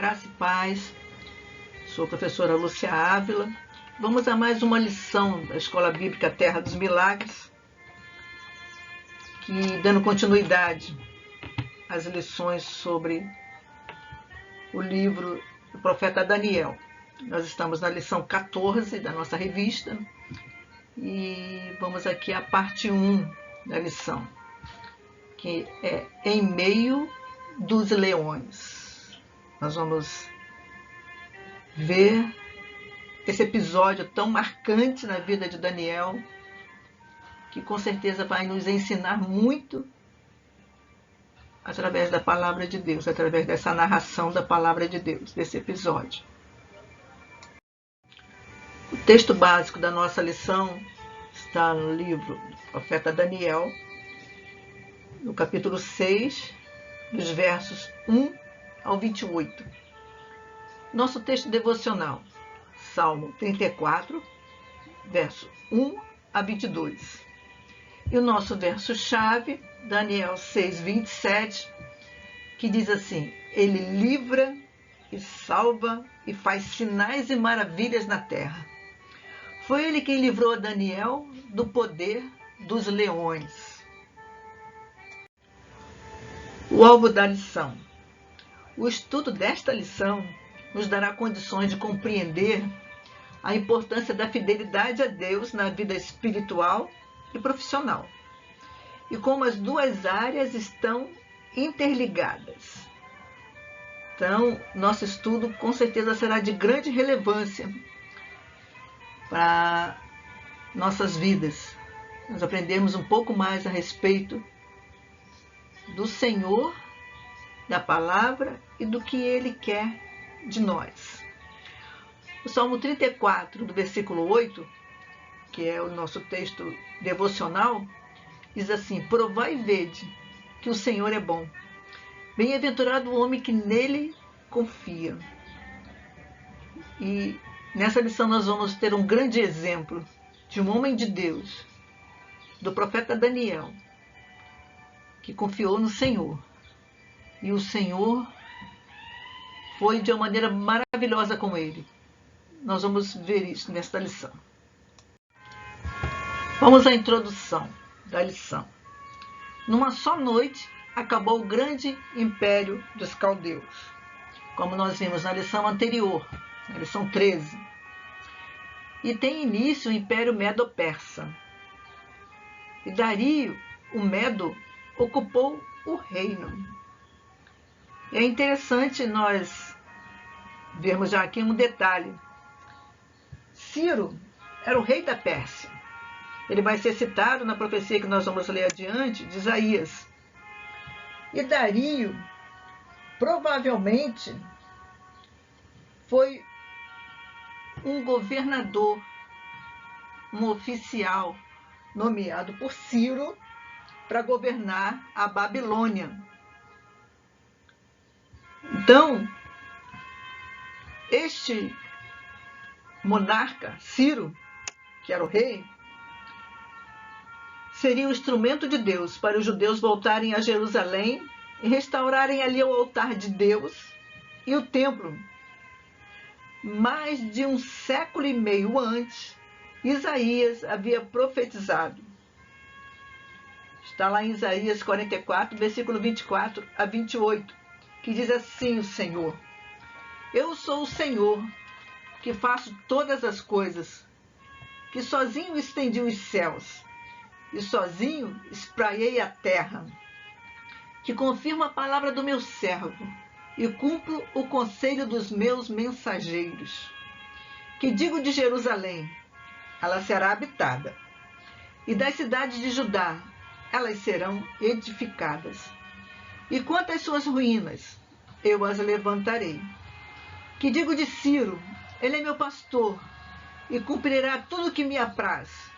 Graça e paz. Sou a professora Lúcia Ávila. Vamos a mais uma lição da Escola Bíblica Terra dos Milagres, dando continuidade às lições sobre o livro do profeta Daniel. Nós estamos na lição 14 da nossa revista e vamos aqui à parte 1 da lição, que é Em Meio dos Leões. Nós vamos ver esse episódio tão marcante na vida de Daniel, que com certeza vai nos ensinar muito através da palavra de Deus, através dessa narração da palavra de Deus, desse episódio. O texto básico da nossa lição está no livro do profeta Daniel, no capítulo 6, dos versos 1 ao 28. Nosso texto devocional, Salmo 34, verso 1 a 22. E o nosso verso-chave, Daniel 6, 27, que diz assim: Ele livra e salva e faz sinais e maravilhas na terra. Foi ele quem livrou a Daniel do poder dos leões. O alvo da lição. O estudo desta lição nos dará condições de compreender a importância da fidelidade a Deus na vida espiritual e profissional, e como as duas áreas estão interligadas. Então, nosso estudo com certeza será de grande relevância para nossas vidas. Nós aprendemos um pouco mais a respeito do Senhor, da palavra e do que Ele quer de nós. O Salmo 34, do versículo 8, que é o nosso texto devocional, diz assim: Provai e vede que o Senhor é bom. Bem-aventurado o homem que nele confia. E nessa lição nós vamos ter um grande exemplo de um homem de Deus, do profeta Daniel, que confiou no Senhor. E o Senhor foi de uma maneira maravilhosa com ele. Nós vamos ver isso nesta lição. Vamos à introdução da lição. Numa só noite, acabou o grande império dos caldeus, como nós vimos na lição anterior, na lição 13. E tem início o Império Medo-Persa. E Dario, o Medo, ocupou o reino. É interessante nós vermos já aqui um detalhe. Ciro era o rei da Pérsia. Ele vai ser citado na profecia que nós vamos ler adiante, de Isaías. E Dario, provavelmente, foi um governador, um oficial nomeado por Ciro para governar a Babilônia. Então, este monarca, Ciro, que era o rei, seria um instrumento de Deus para os judeus voltarem a Jerusalém e restaurarem ali o altar de Deus e o templo. Mais de um século e meio antes, Isaías havia profetizado. Está lá em Isaías 44, versículo 24 a 28, que diz assim o Senhor: Eu sou o Senhor, que faço todas as coisas, que sozinho estendi os céus, e sozinho espraiei a terra, que confirmo a palavra do meu servo, e cumpro o conselho dos meus mensageiros, que digo de Jerusalém, ela será habitada, e das cidades de Judá, elas serão edificadas. E quanto às suas ruínas, eu as levantarei. Que digo de Ciro, ele é meu pastor, e cumprirá tudo o que me apraz.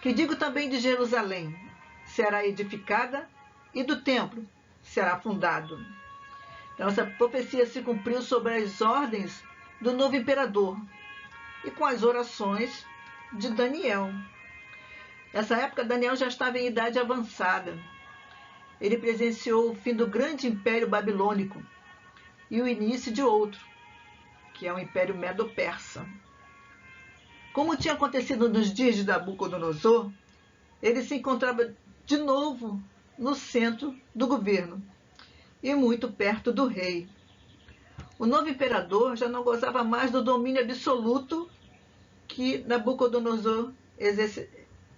Que digo também de Jerusalém, será edificada, e do templo será fundado. Então essa profecia se cumpriu sobre as ordens do novo imperador e com as orações de Daniel. Nessa época, Daniel já estava em idade avançada. Ele presenciou o fim do grande império babilônico, e o início de outro, que é o Império Medo-Persa. Como tinha acontecido nos dias de Nabucodonosor, ele se encontrava de novo no centro do governo e muito perto do rei. O novo imperador já não gozava mais do domínio absoluto que Nabucodonosor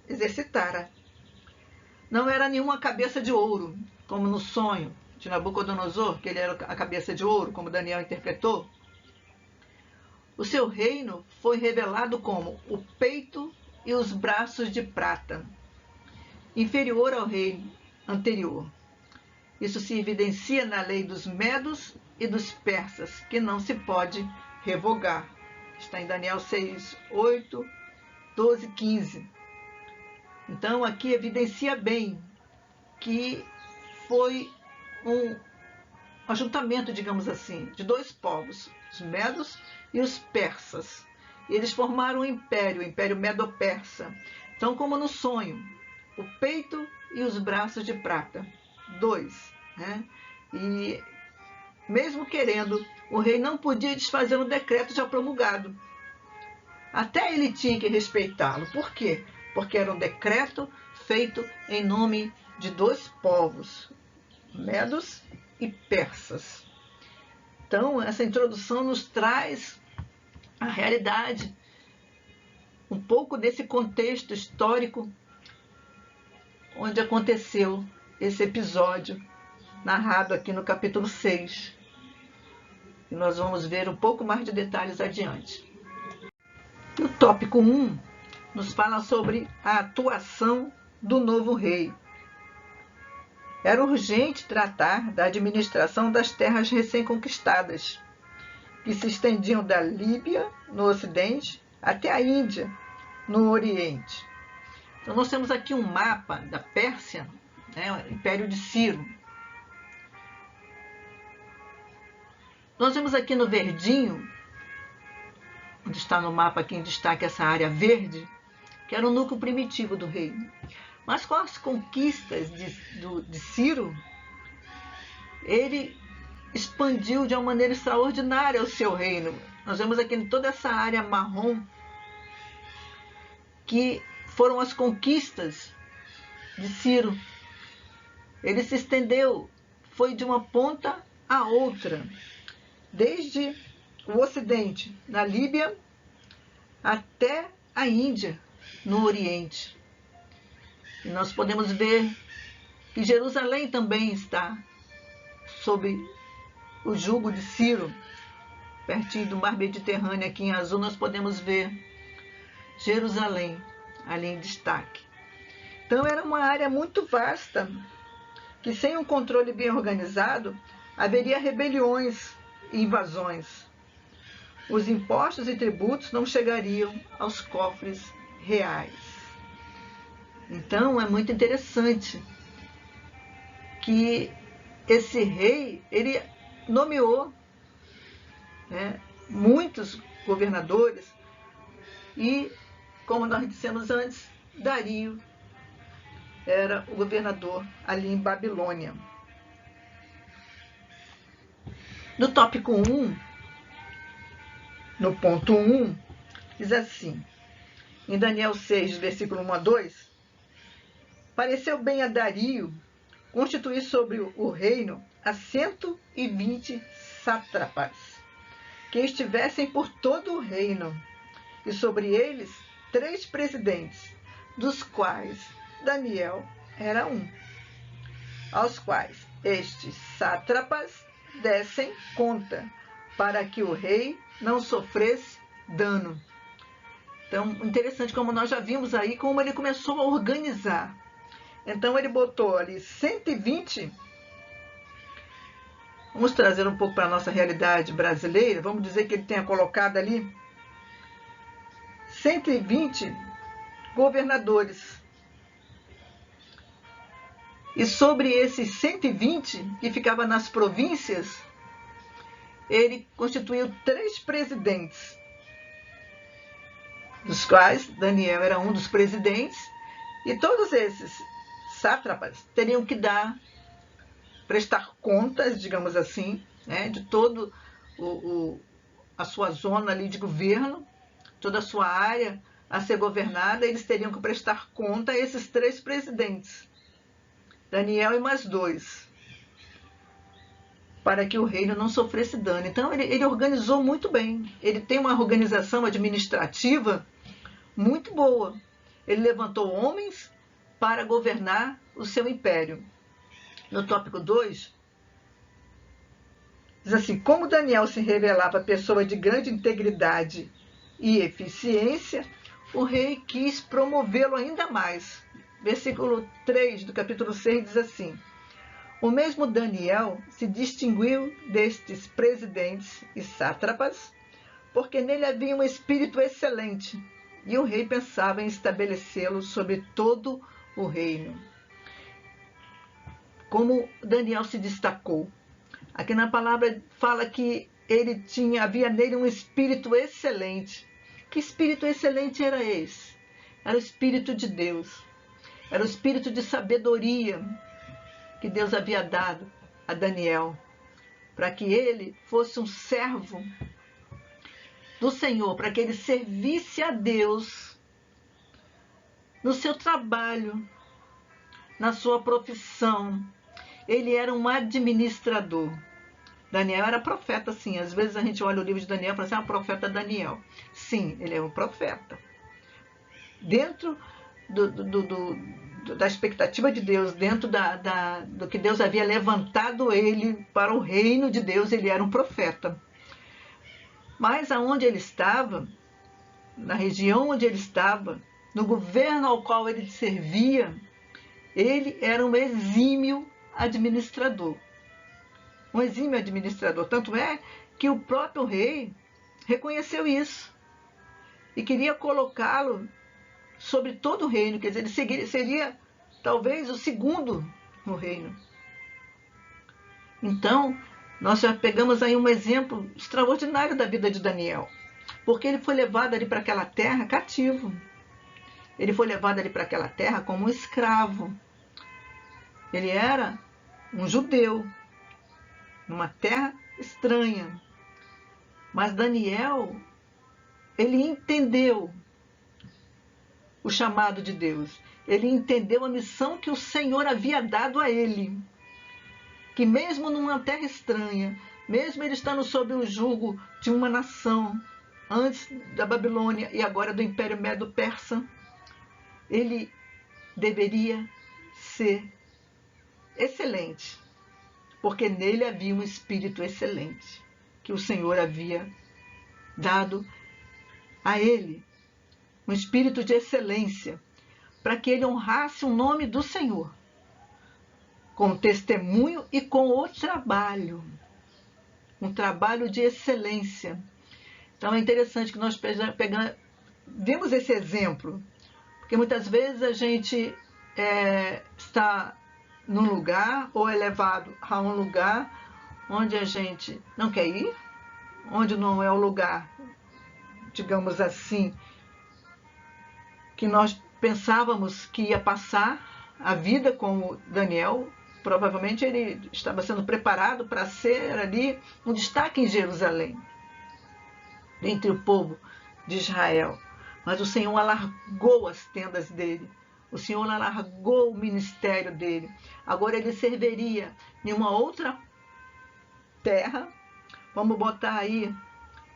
exercitara. Não era nenhuma cabeça de ouro, como no sonho de Nabucodonosor, que ele era a cabeça de ouro, como Daniel interpretou. O seu reino foi revelado como o peito e os braços de prata, inferior ao reino anterior. Isso se evidencia na lei dos medos e dos persas, que não se pode revogar. Está em Daniel 6, 8, 12, 15. Então, aqui evidencia bem que foi um ajuntamento, digamos assim, de dois povos, os medos e os persas. E eles formaram um império, o Império Medo-Persa. Então, como no sonho, o peito e os braços de prata, dois, né? E mesmo querendo, o rei não podia desfazer o decreto já promulgado. Até ele tinha que respeitá-lo. Por quê? Porque era um decreto feito em nome de dois povos, medos e persas. Então, essa introdução nos traz a realidade, um pouco desse contexto histórico onde aconteceu esse episódio, narrado aqui no capítulo 6. E nós vamos ver um pouco mais de detalhes adiante. O tópico 1 nos fala sobre a atuação do novo rei. Era urgente tratar da administração das terras recém-conquistadas, que se estendiam da Líbia, no ocidente, até a Índia, no oriente. Então, nós temos aqui um mapa da Pérsia, né, o Império de Ciro. Nós vemos aqui no verdinho, onde está no mapa aqui em destaque essa área verde, que era o núcleo primitivo do reino. Mas com as conquistas de Ciro, ele expandiu de uma maneira extraordinária o seu reino. Nós vemos aqui em toda essa área marrom, que foram as conquistas de Ciro. Ele se estendeu, foi de uma ponta a outra, desde o ocidente, na Líbia, até a Índia, no oriente. E nós podemos ver que Jerusalém também está sob o jugo de Ciro, pertinho do mar Mediterrâneo, aqui em azul nós podemos ver Jerusalém ali em destaque. Então era uma área muito vasta, que sem um controle bem organizado, haveria rebeliões e invasões. Os impostos e tributos não chegariam aos cofres reais. Então é muito interessante que esse rei, ele nomeou, né, muitos governadores e, como nós dissemos antes, Dario era o governador ali em Babilônia. No tópico 1, no ponto 1, diz assim, em Daniel 6, versículo 1 a 2, pareceu bem a Dario constituir sobre o reino a 120 sátrapas, que estivessem por todo o reino, e sobre eles 3 presidentes, dos quais Daniel era um, aos quais estes sátrapas dessem conta, para que o rei não sofresse dano. Então, interessante como nós já vimos aí, como ele começou a organizar. Então, ele botou ali 120. Vamos trazer um pouco para a nossa realidade brasileira. Vamos dizer que ele tenha colocado ali 120 governadores. E sobre esses 120 que ficavam nas províncias, ele constituiu 3 presidentes, dos quais Daniel era um dos presidentes, e todos esses sátrapas teriam que prestar contas, digamos assim, né, de todo a sua zona ali de governo, toda a sua área a ser governada, eles teriam que prestar conta a esses 3 presidentes, Daniel e mais 2, para que o reino não sofresse dano. Então ele organizou muito bem, ele tem uma organização administrativa muito boa. Ele levantou homens para governar o seu império. No tópico 2, diz assim: como Daniel se revelava pessoa de grande integridade e eficiência, o rei quis promovê-lo ainda mais. Versículo 3 do capítulo 6 diz assim: o mesmo Daniel se distinguiu destes presidentes e sátrapas, porque nele havia um espírito excelente, e o rei pensava em estabelecê-lo sobre todo o reino. Como Daniel se destacou? Aqui na palavra fala que havia nele um espírito excelente. Que espírito excelente era esse? Era o espírito de Deus. Era o espírito de sabedoria que Deus havia dado a Daniel, para que ele fosse um servo do Senhor, para que ele servisse a Deus no seu trabalho, na sua profissão. Ele era um administrador. Daniel era profeta, sim. Às vezes a gente olha o livro de Daniel e fala assim: ah, o profeta Daniel. Sim, ele é um profeta. Dentro da expectativa de Deus, dentro do que Deus havia levantado ele para o reino de Deus, ele era um profeta. Mas aonde ele estava, na região onde ele estava, no governo ao qual ele servia, ele era um exímio administrador. Um exímio administrador. Tanto é que o próprio rei reconheceu isso e queria colocá-lo sobre todo o reino. Quer dizer, ele seria talvez o segundo no reino. Então, nós já pegamos aí um exemplo extraordinário da vida de Daniel, porque ele foi levado ali para aquela terra cativo. Ele foi levado ali para aquela terra como um escravo. Ele era um judeu, numa terra estranha. Mas Daniel, ele entendeu o chamado de Deus. Ele entendeu a missão que o Senhor havia dado a ele. Que mesmo numa terra estranha, mesmo ele estando sob o jugo de uma nação, antes da Babilônia e agora do Império Medo-Persa, ele deveria ser excelente, porque nele havia um espírito excelente, que o Senhor havia dado a ele, um espírito de excelência, para que ele honrasse o nome do Senhor, com o testemunho e com o trabalho, um trabalho de excelência. Então é interessante que nós vimos esse exemplo, porque muitas vezes a gente está num lugar ou é levado a um lugar onde a gente não quer ir, onde não é o lugar, digamos assim, que nós pensávamos que ia passar a vida como Daniel. Provavelmente ele estava sendo preparado para ser ali um destaque em Jerusalém, entre o povo de Israel. Mas o Senhor alargou as tendas dele. O Senhor alargou o ministério dele. Agora ele serviria em uma outra terra. Vamos botar aí,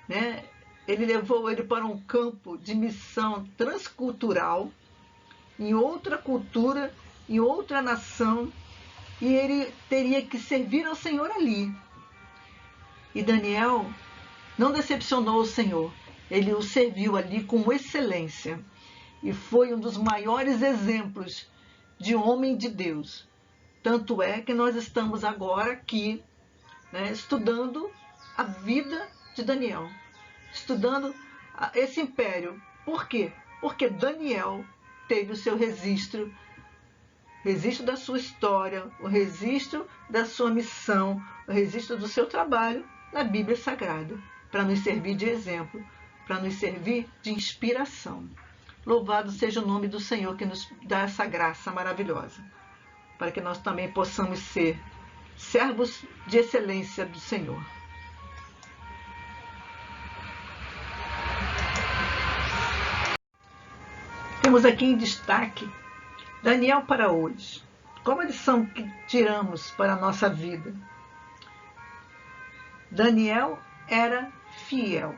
né? Ele levou ele para um campo de missão transcultural, em outra cultura, em outra nação, e ele teria que servir ao Senhor ali. E Daniel não decepcionou o Senhor. Ele o serviu ali com excelência. E foi um dos maiores exemplos de homem de Deus. Tanto é que nós estamos agora aqui, né, estudando a vida de Daniel. Estudando esse império. Por quê? Porque Daniel teve o seu registro da sua história, o registro da sua missão, o registro do seu trabalho na Bíblia Sagrada, para nos servir de exemplo, para nos servir de inspiração. Louvado seja o nome do Senhor que nos dá essa graça maravilhosa, para que nós também possamos ser servos de excelência do Senhor. Temos aqui em destaque Daniel para hoje. Qual a lição que tiramos para a nossa vida? Daniel era fiel.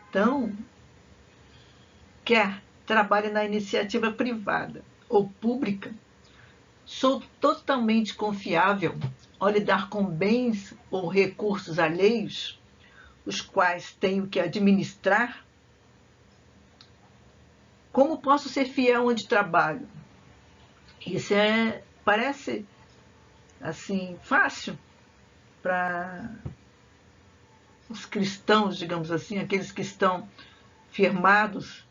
Então, quer trabalhe na iniciativa privada ou pública, sou totalmente confiável ao lidar com bens ou recursos alheios, os quais tenho que administrar. Como posso ser fiel onde trabalho? Isso parece assim fácil para os cristãos, digamos assim, aqueles que estão firmados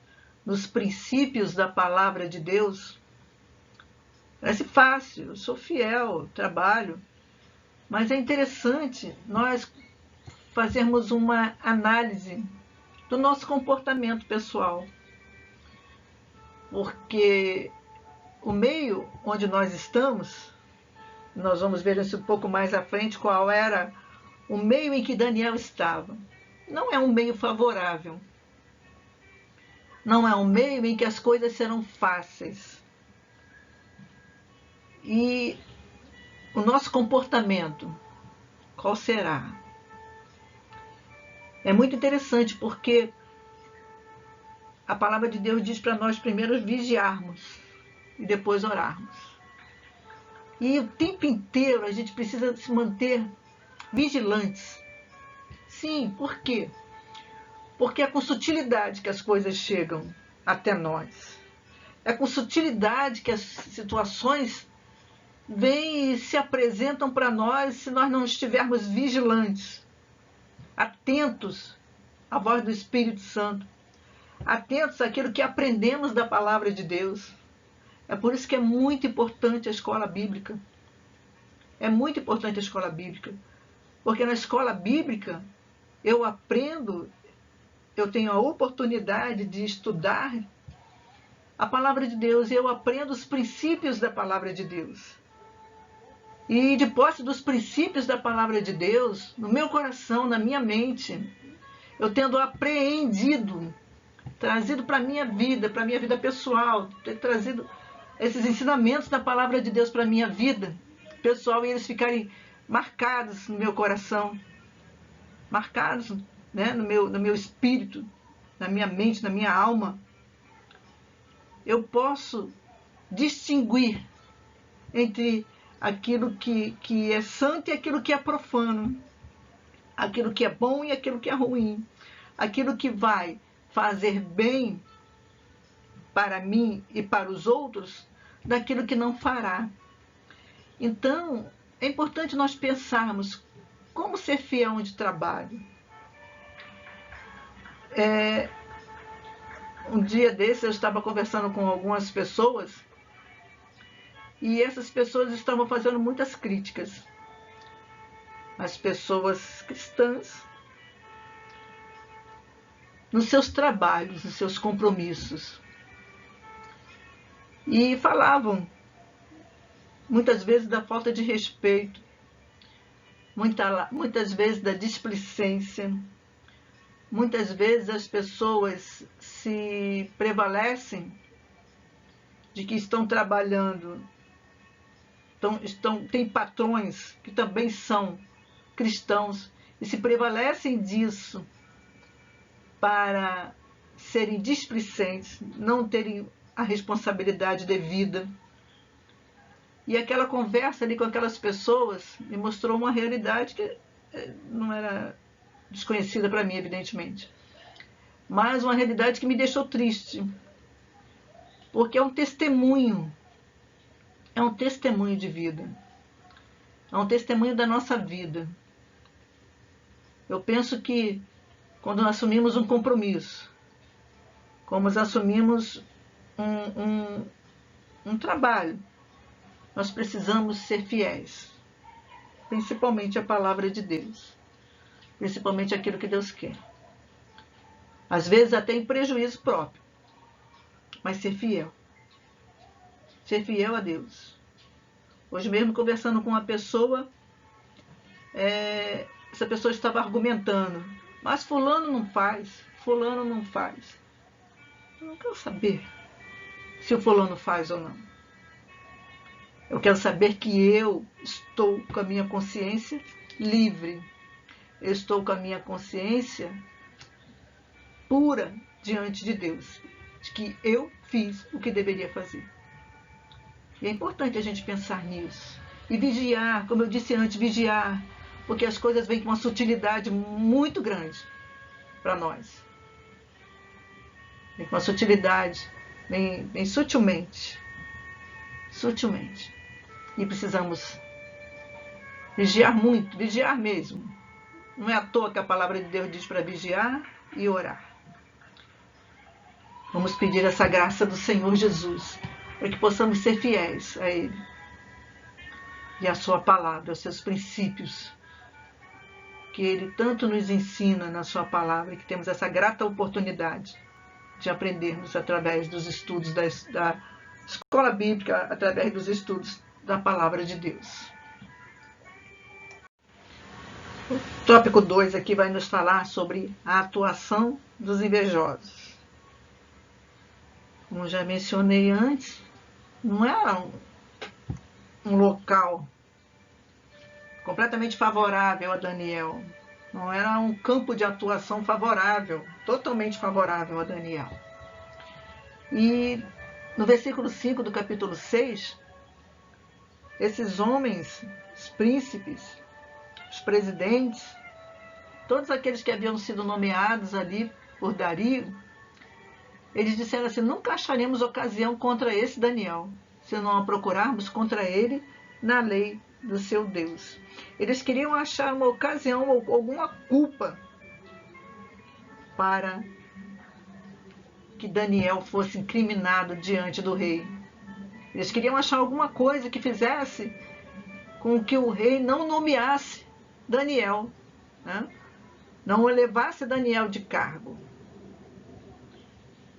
nos princípios da palavra de Deus. Parece fácil, eu sou fiel, trabalho, mas é interessante nós fazermos uma análise do nosso comportamento pessoal, porque o meio onde nós estamos, nós vamos ver isso um pouco mais à frente, qual era o meio em que Daniel estava. Não é um meio favorável. Não é um meio em que as coisas serão fáceis. E o nosso comportamento, qual será? É muito interessante porque a palavra de Deus diz para nós primeiro vigiarmos e depois orarmos. E o tempo inteiro a gente precisa se manter vigilantes. Sim, por quê? Porque é com sutilidade que as coisas chegam até nós. É com sutilidade que as situações vêm e se apresentam para nós se nós não estivermos vigilantes, atentos à voz do Espírito Santo, atentos àquilo que aprendemos da palavra de Deus. É por isso que é muito importante a escola bíblica. É muito importante a escola bíblica. Porque na escola bíblica eu aprendo, eu tenho a oportunidade de estudar a palavra de Deus e eu aprendo os princípios da palavra de Deus. E de posse dos princípios da palavra de Deus, no meu coração, na minha mente, eu tendo apreendido, trazido para a minha vida pessoal, ter trazido esses ensinamentos da palavra de Deus para a minha vida pessoal e eles ficarem marcados no meu coração, marcados, né, no meu espírito, na minha mente, na minha alma. Eu posso distinguir entre aquilo que é santo e aquilo que é profano, aquilo que é bom e aquilo que é ruim, aquilo que vai fazer bem para mim e para os outros, daquilo que não fará. Então, é importante nós pensarmos como ser fiel onde trabalho. Um dia desses eu estava conversando com algumas pessoas e essas pessoas estavam fazendo muitas críticas. As pessoas cristãs nos seus trabalhos, nos seus compromissos. E falavam muitas vezes da falta de respeito, muitas vezes da displicência, muitas vezes as pessoas se prevalecem de que estão trabalhando, tem patrões que também são cristãos e se prevalecem disso para serem displicentes, não terem a responsabilidade devida. E aquela conversa ali com aquelas pessoas me mostrou uma realidade que não era desconhecida para mim, evidentemente. Mas uma realidade que me deixou triste. Porque é um testemunho de vida. É um testemunho da nossa vida. Eu penso que quando nós assumimos um compromisso, como nós assumimos um trabalho, nós precisamos ser fiéis, principalmente à palavra de Deus, principalmente aquilo que Deus quer. Às vezes até em prejuízo próprio, mas ser fiel a Deus. Hoje mesmo, conversando com uma pessoa, essa pessoa estava argumentando, mas fulano não faz, fulano não faz. Eu não quero saber se o fulano faz ou não. Eu quero saber que eu estou com a minha consciência livre. Eu estou com a minha consciência pura diante de Deus, de que eu fiz o que deveria fazer. E é importante a gente pensar nisso. E vigiar, como eu disse antes, vigiar, porque as coisas vêm com uma sutilidade muito grande para nós. Vem com uma sutilidade, vem sutilmente. Sutilmente. E precisamos vigiar muito, vigiar mesmo. Não é à toa que a palavra de Deus diz para vigiar e orar. Vamos pedir essa graça do Senhor Jesus, para que possamos ser fiéis a Ele e à sua palavra, aos seus princípios, que Ele tanto nos ensina na sua palavra, e que temos essa grata oportunidade de aprendermos através dos estudos da escola bíblica, através dos estudos da palavra de Deus. O tópico 2 aqui vai nos falar sobre a atuação dos invejosos. Como já mencionei antes, não era um local completamente favorável a Daniel. Não era um campo de atuação favorável, totalmente favorável a Daniel. E no versículo 5 do capítulo 6, esses homens, os príncipes, os presidentes, todos aqueles que haviam sido nomeados ali por Dario, eles disseram assim: nunca acharemos ocasião contra esse Daniel, se não a procurarmos contra ele na lei do seu Deus. Eles queriam achar uma ocasião ou alguma culpa para que Daniel fosse incriminado diante do rei. Eles queriam achar alguma coisa que fizesse com que o rei não nomeasse Daniel, né? Não elevasse Daniel de cargo.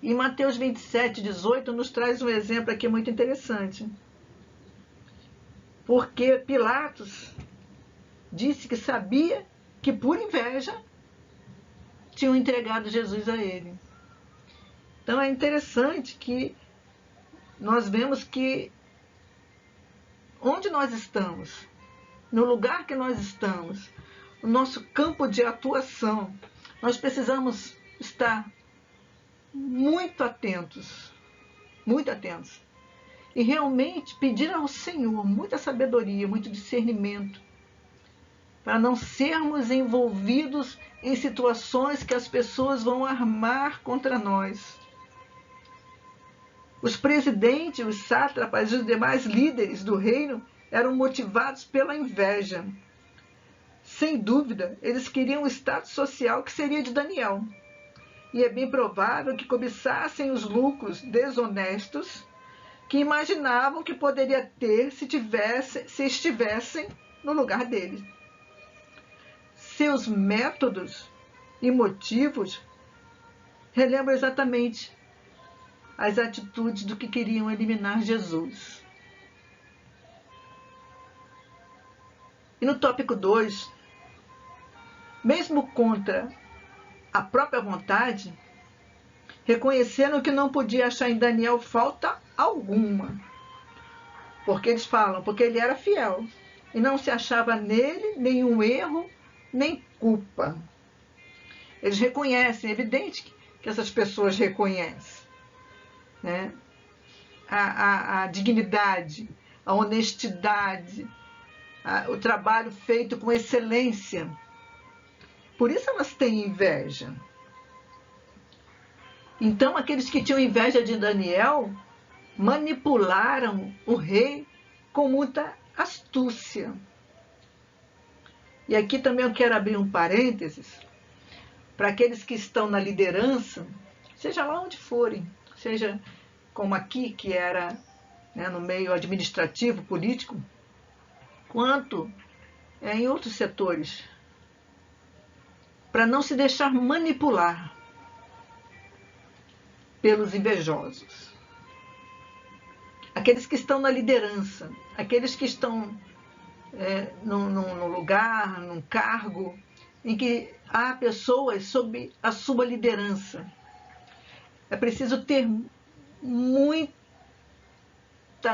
E Mateus 27, 18 nos traz um exemplo aqui muito interessante. Porque Pilatos disse que sabia que por inveja tinham entregado Jesus a ele. Então é interessante que nós vemos que onde nós estamos, no lugar que nós estamos, o nosso campo de atuação, nós precisamos estar muito atentos, e realmente pedir ao Senhor muita sabedoria, muito discernimento, para não sermos envolvidos em situações que as pessoas vão armar contra nós. Os presidentes, os sátrapas e os demais líderes do reino eram motivados pela inveja. Sem dúvida, eles queriam o status social que seria de Daniel. E é bem provável que cobiçassem os lucros desonestos que imaginavam que poderia ter se estivessem no lugar dele. Seus métodos e motivos relembram exatamente as atitudes do que queriam eliminar Jesus. E no tópico 2, mesmo contra a própria vontade, reconhecendo que não podia achar em Daniel falta alguma. Porque eles falam, porque ele era fiel, e não se achava nele nenhum erro, nem culpa. Eles reconhecem, é evidente que essas pessoas reconhecem, né? A dignidade, a honestidade, o trabalho feito com excelência. Por isso elas têm inveja. Então, aqueles que tinham inveja de Daniel manipularam o rei com muita astúcia. E aqui também eu quero abrir um parênteses para aqueles que estão na liderança, seja lá onde forem, seja como aqui, que era, né, no meio administrativo, político, quanto em outros setores, para não se deixar manipular pelos invejosos. aqueles que estão na liderança, aqueles que estão num lugar, num cargo, em que há pessoas sob a sua liderança. É preciso ter muita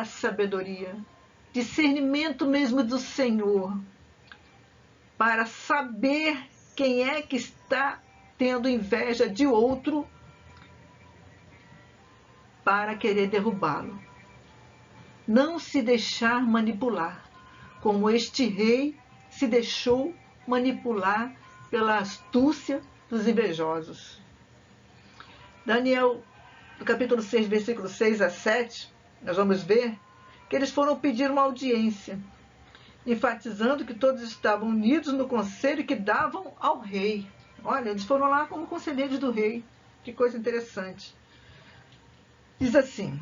sabedoria, discernimento mesmo do Senhor, para saber quem é que está tendo inveja de outro para querer derrubá-lo. Não se deixar manipular, como este rei se deixou manipular pela astúcia dos invejosos. Daniel, no capítulo 6, versículo 6 a 7, nós vamos ver que eles foram pedir uma audiência, enfatizando que todos estavam unidos no conselho que davam ao rei. Olha, eles foram lá como conselheiros do rei. Que coisa interessante. Diz assim: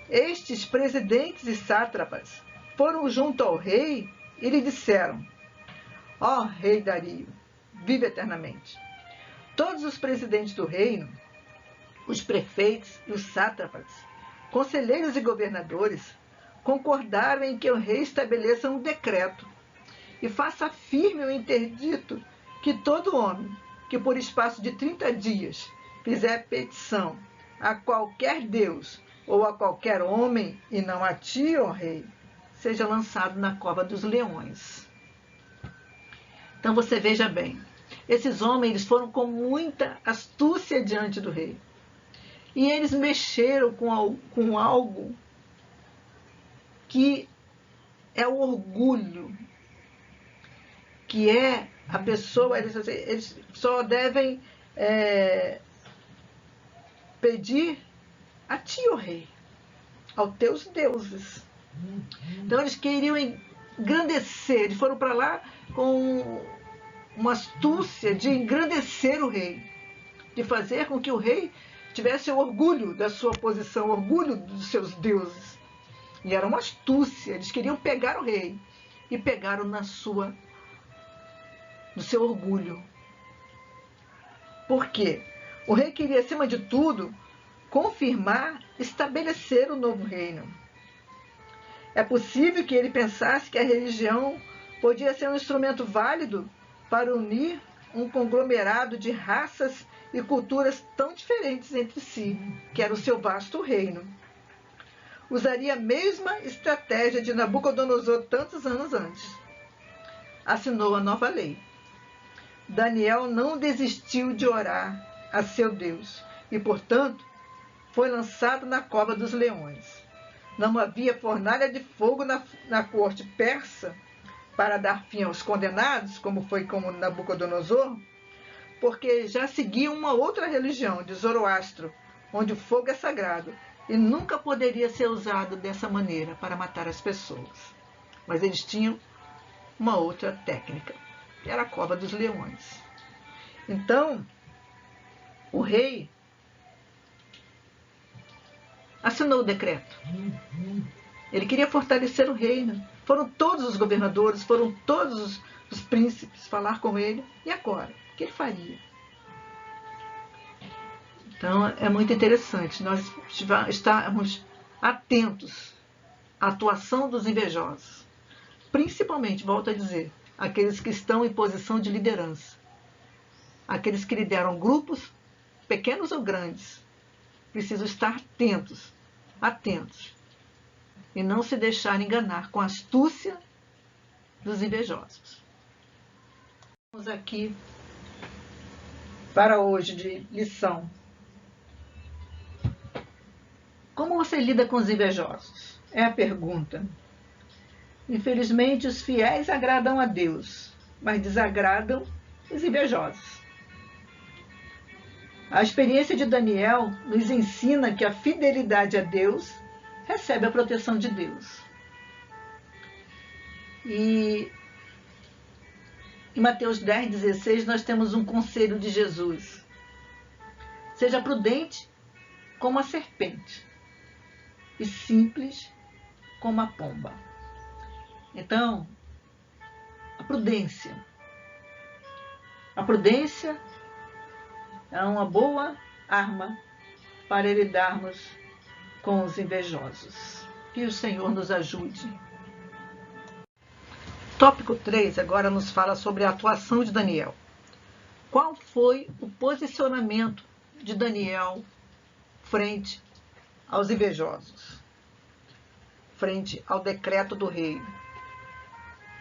estes presidentes e sátrapas foram junto ao rei e lhe disseram: ó rei Dario, vive eternamente. Todos os presidentes do reino, os prefeitos e os sátrapas, conselheiros e governadores, concordaram em que o rei estabeleça um decreto e faça firme o interdito que todo homem que por espaço de 30 dias fizer petição a qualquer deus ou a qualquer homem, e não a ti, ó rei, seja lançado na cova dos leões. Então você veja bem, esses homens eles foram com muita astúcia diante do rei. E eles mexeram com algo que é o orgulho, que é a pessoa, eles só devem pedir a ti, ó rei, aos teus deuses. Então eles queriam engrandecer, eles foram para lá com uma astúcia de engrandecer o rei, de fazer com que o rei tivesse orgulho da sua posição, orgulho dos seus deuses. E era uma astúcia, eles queriam pegar o rei e pegaram no seu orgulho. Por quê? O rei queria, acima de tudo, confirmar, estabelecer o novo reino. É possível que ele pensasse que a religião podia ser um instrumento válido para unir um conglomerado de raças e culturas tão diferentes entre si, que era o seu vasto reino. Usaria a mesma estratégia de Nabucodonosor tantos anos antes. Assinou a nova lei. Daniel não desistiu de orar a seu Deus e, portanto, foi lançado na cova dos leões. Não havia fornalha de fogo na corte persa para dar fim aos condenados, como foi com Nabucodonosor, porque já seguiam uma outra religião, de Zoroastro, onde o fogo é sagrado e nunca poderia ser usado dessa maneira para matar as pessoas. Mas eles tinham uma outra técnica, que era a cova dos leões. Então, o rei assinou o decreto. Ele queria fortalecer o reino. Foram todos os governadores, foram todos os príncipes falar com ele. E agora? O que ele faria? Então, é muito interessante. Nós estamos atentos à atuação dos invejosos. Principalmente, volto a dizer, aqueles que estão em posição de liderança. Aqueles que lideram grupos, pequenos ou grandes. Precisam estar atentos. E não se deixar enganar com a astúcia dos invejosos. Vamos aqui para hoje de lição. Como você lida com os invejosos? É a pergunta. Infelizmente, os fiéis agradam a Deus, mas desagradam os invejosos. A experiência de Daniel nos ensina que a fidelidade a Deus recebe a proteção de Deus. E em Mateus 10,16 nós temos um conselho de Jesus. Seja prudente como a serpente e simples como a pomba. Então, a prudência. A prudência é uma boa arma para lidarmos com os invejosos. Que o Senhor nos ajude. Tópico 3 agora nos fala sobre a atuação de Daniel. Qual foi o posicionamento de Daniel frente aos invejosos? Frente ao decreto do rei?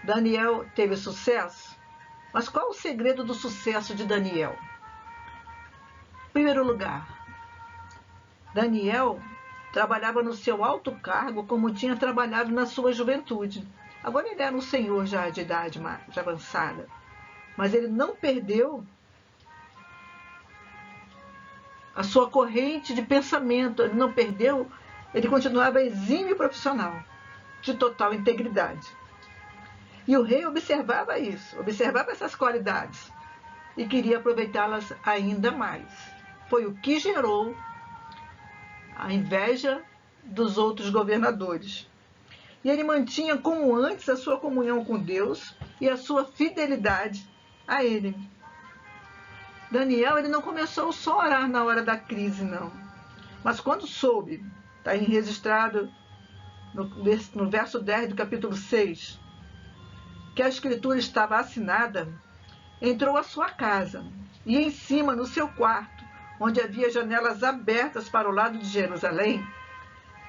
Daniel teve sucesso? Mas qual o segredo do sucesso de Daniel? Em primeiro lugar, Daniel trabalhava no seu alto cargo como tinha trabalhado na sua juventude. Agora ele era um senhor já de idade mais avançada, mas ele não perdeu a sua corrente de pensamento, ele não perdeu, ele continuava exímio profissional, de total integridade. E o rei observava isso, observava essas qualidades e queria aproveitá-las ainda mais. Foi o que gerou a inveja dos outros governadores. E ele mantinha como antes a sua comunhão com Deus e a sua fidelidade a ele. Daniel, ele não começou só a orar na hora da crise, não. Mas quando soube, está registrado no verso 10 do capítulo 6, que a escritura estava assinada, entrou à sua casa e em cima, no seu quarto, onde havia janelas abertas para o lado de Jerusalém,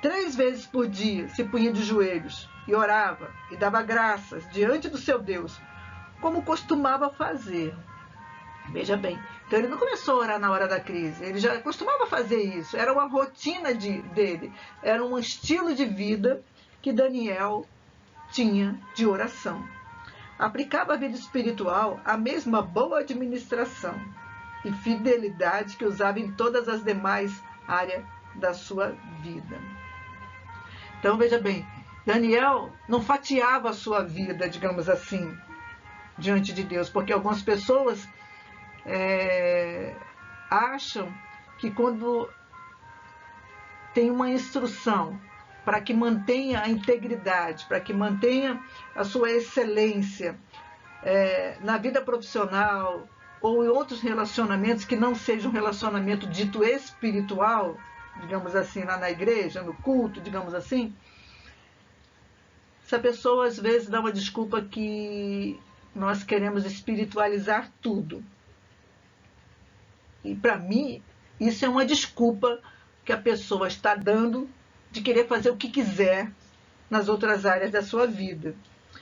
3 vezes por dia se punha de joelhos e orava e dava graças diante do seu Deus, como costumava fazer. Veja bem, então ele não começou a orar na hora da crise, ele já costumava fazer isso, era uma rotina dele, era um estilo de vida que Daniel tinha de oração. Aplicava à vida espiritual a mesma boa administração e fidelidade que usava em todas as demais áreas da sua vida. Então, veja bem, Daniel não fatiava a sua vida, digamos assim, diante de Deus, porque algumas pessoas acham que quando tem uma instrução para que mantenha a integridade, para que mantenha a sua excelência na vida profissional ou em outros relacionamentos que não sejam um relacionamento dito espiritual, digamos assim, lá na igreja, no culto, digamos assim, essa pessoa às vezes dá uma desculpa que nós queremos espiritualizar tudo. E para mim, isso é uma desculpa que a pessoa está dando de querer fazer o que quiser nas outras áreas da sua vida.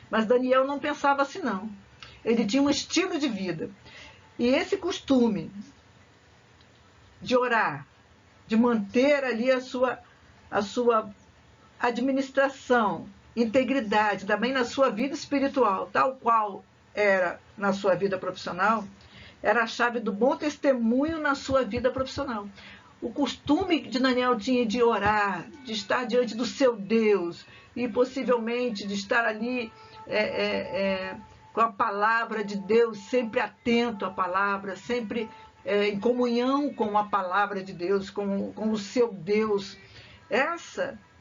Mas Daniel não pensava assim, não. Ele tinha um estilo de vida. E esse costume de orar, de manter ali a sua administração, integridade, também na sua vida espiritual, tal qual era na sua vida profissional, era a chave do bom testemunho na sua vida profissional. O costume de Daniel tinha de orar, de estar diante do seu Deus e possivelmente de estar ali com a palavra de Deus, sempre atento à palavra, sempre em comunhão com a palavra de Deus, com o seu Deus.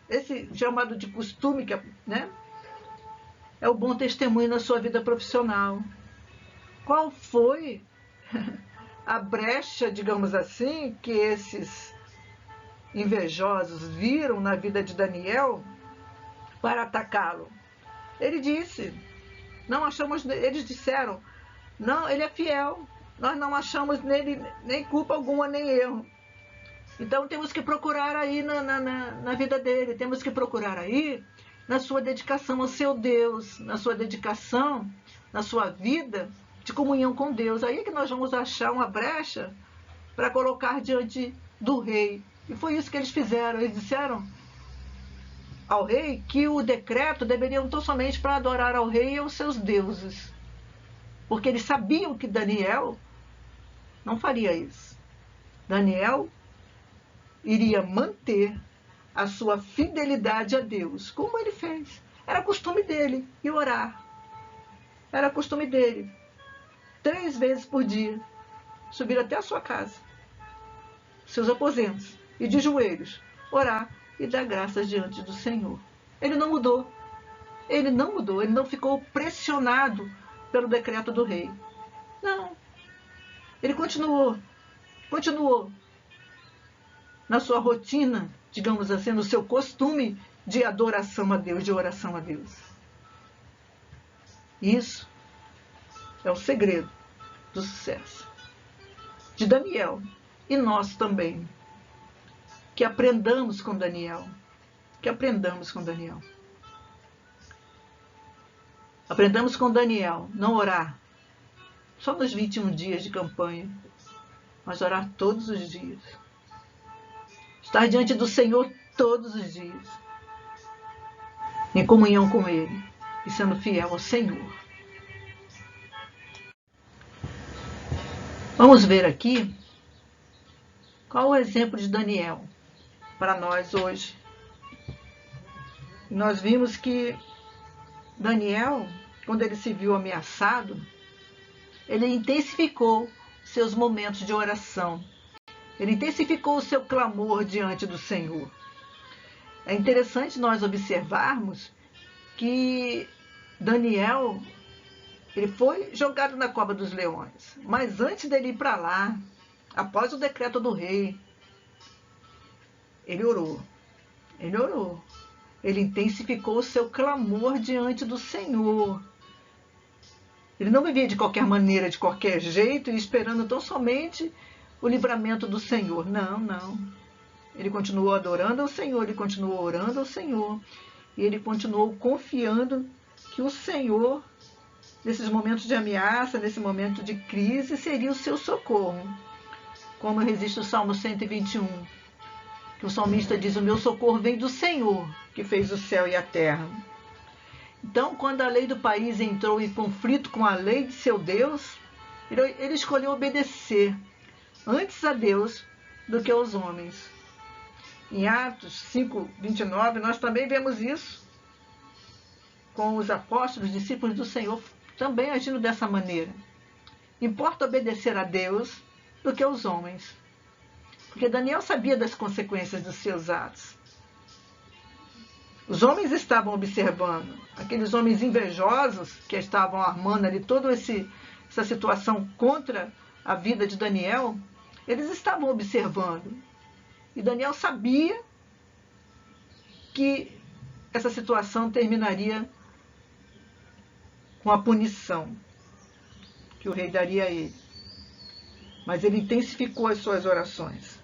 Esse chamado de costume, é o bom testemunho na sua vida profissional. Qual foi a brecha, digamos assim, que esses invejosos viram na vida de Daniel para atacá-lo? Ele disse, eles disseram, não, ele é fiel, nós não achamos nele nem culpa alguma, nem erro. Então temos que procurar aí na vida dele, temos que procurar aí na sua dedicação ao seu Deus, na sua dedicação, na sua vida de comunhão com Deus. Aí é que nós vamos achar uma brecha para colocar diante do rei. E foi isso que eles fizeram. Eles disseram ao rei que o decreto deveria tão somente para adorar ao rei e aos seus deuses. Porque eles sabiam que Daniel não faria isso. Daniel iria manter a sua fidelidade a Deus, como ele fez. Era costume dele ir orar. Era costume dele 3 vezes por dia, subir até a sua casa, seus aposentos, e de joelhos, orar e dar graças diante do Senhor. Ele não mudou. Ele não mudou. Ele não ficou pressionado pelo decreto do rei. Não. Ele continuou na sua rotina, digamos assim, no seu costume de adoração a Deus, de oração a Deus. Isso é o segredo do sucesso de Daniel e nós também. Que aprendamos com Daniel. Que aprendamos com Daniel. Aprendamos com Daniel, não orar só nos 21 dias de campanha, mas orar todos os dias. Estar diante do Senhor todos os dias, em comunhão com Ele e sendo fiel ao Senhor. Vamos ver aqui qual o exemplo de Daniel para nós hoje. Nós vimos que Daniel, quando ele se viu ameaçado, ele intensificou seus momentos de oração. Ele intensificou o seu clamor diante do Senhor. É interessante nós observarmos que Daniel, ele foi jogado na cova dos leões. Mas antes dele ir para lá, após o decreto do rei, ele orou. Ele orou. Ele intensificou o seu clamor diante do Senhor. Ele não vivia de qualquer maneira, de qualquer jeito, esperando tão somente o livramento do Senhor. Não, não. Ele continuou adorando ao Senhor, ele continuou orando ao Senhor. E ele continuou confiando que o Senhor, nesses momentos de ameaça, nesse momento de crise, seria o seu socorro. Como resiste o Salmo 121, que o salmista diz: o meu socorro vem do Senhor, que fez o céu e a terra. Então, quando a lei do país entrou em conflito com a lei de seu Deus, ele escolheu obedecer antes a Deus do que aos homens. Em Atos 5:29, nós também vemos isso, com os apóstolos, discípulos do Senhor, também agindo dessa maneira. Importa obedecer a Deus do que aos homens. Porque Daniel sabia das consequências dos seus atos. Os homens estavam observando, aqueles homens invejosos que estavam armando ali toda essa situação contra a vida de Daniel, eles estavam observando. E Daniel sabia que essa situação terminaria com a punição que o rei daria a ele. Mas ele intensificou as suas orações,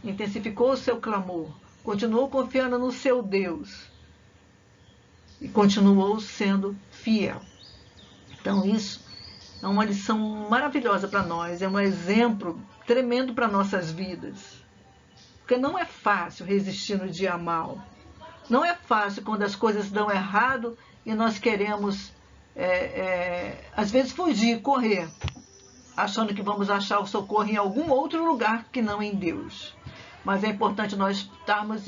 intensificou o seu clamor, continuou confiando no seu Deus e continuou sendo fiel. Então isso é uma lição maravilhosa para nós, é um exemplo tremendo para nossas vidas. Porque não é fácil resistir no dia mal. Não é fácil quando as coisas dão errado e nós queremos, às vezes, fugir, correr, achando que vamos achar o socorro em algum outro lugar que não em Deus. Mas é importante nós estarmos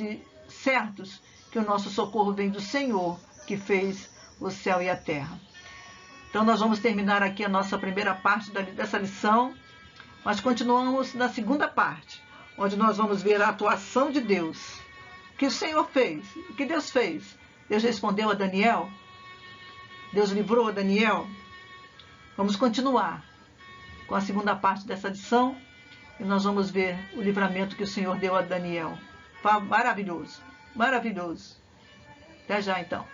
certos que o nosso socorro vem do Senhor, que fez o céu e a terra. Então nós vamos terminar aqui a nossa primeira parte dessa lição, mas continuamos na segunda parte, onde nós vamos ver a atuação de Deus. O que o Senhor fez? O que Deus fez? Deus respondeu a Daniel? Deus livrou a Daniel? Vamos continuar com a segunda parte dessa lição e nós vamos ver o livramento que o Senhor deu a Daniel. Maravilhoso, maravilhoso. Até já então.